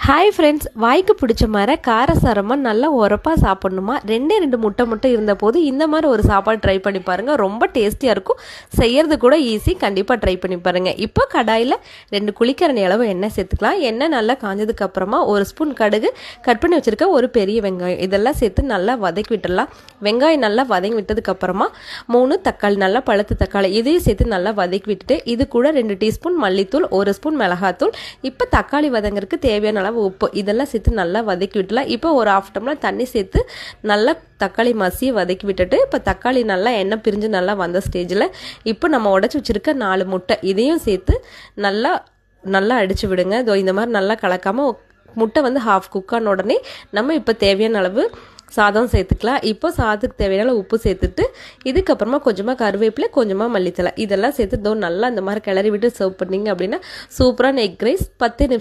Hi friends, வாய்க்கு பிடிச்ச மாதிரி காரசாரமாக நல்லா உரப்பாக சாப்பிட்ணுமா? ரெண்டு முட்டை மட்டும் இருந்த போது இந்த மாதிரி ஒரு சாப்பாடு ட்ரை பண்ணி பாருங்கள். ரொம்ப டேஸ்டியாக இருக்கும். செய்கிறது கூட ஈஸி. கண்டிப்பாக ட்ரை பண்ணி பாருங்கள். இப்போ கடாயில் 2 குழிக்கரண்டி அளவு எண்ணெய் சேர்த்துக்கலாம். எண்ணெய் நல்லா காஞ்சதுக்கு அப்புறமா 1 ஸ்பூன் கடுகு, கட் பண்ணி வச்சுருக்க ஒரு பெரிய வெங்காயம் இதெல்லாம் சேர்த்து நல்லா வதக்கி விட்டுடலாம். வெங்காயம் நல்லா வதங்கி விட்டதுக்கப்புறமா 3 தக்காளி, நல்லா பழுத்த தக்காளி இதையும் சேர்த்து நல்லா வதக்கி விட்டுட்டு இது கூட 2 டீஸ்பூன் மல்லித்தூள், 1 ஸ்பூன் மிளகாத்தூள், இப்போ தக்காளி வதங்கிறதுக்கு தேவையான அளவு உப்பு இதெல்லாம் சேர்த்து நல்லா வதக்கி விட்டுலாம். இப்போ ஒரு 1/2 டம்ளர் தண்ணி சேர்த்து நல்லா தக்காளி மசியை வதக்கி விட்டுட்டு இப்போ தக்காளி நல்லா எண்ணெய் பிரிஞ்சு நல்லா வந்த ஸ்டேஜில் இப்போ நம்ம உடச்சி வச்சுருக்க 4 முட்டை இதையும் சேர்த்து நல்லா நல்லா அடித்து விடுங்க. இதோ இந்த மாதிரி நல்லா கலக்காமல் முட்டை வந்து ஹாஃப் குக் ஆன உடனே நம்ம இப்போ தேவையான அளவு சாதம் சேர்த்துக்கலாம். இப்போ சாதத்துக்கு தேவையான உப்பு சேர்த்துட்டு இதுக்கப்புறமா கொஞ்சமாக கருவேப்பிலை, கொஞ்சமாக மல்லித்தலை இதெல்லாம் சேர்த்து நல்லா இந்த மாதிரி கிளறி விட்டு சர்வ் பண்ணிங்க அப்படின்னா சூப்பரான எக் ரைஸ் 10 நிமிஷம்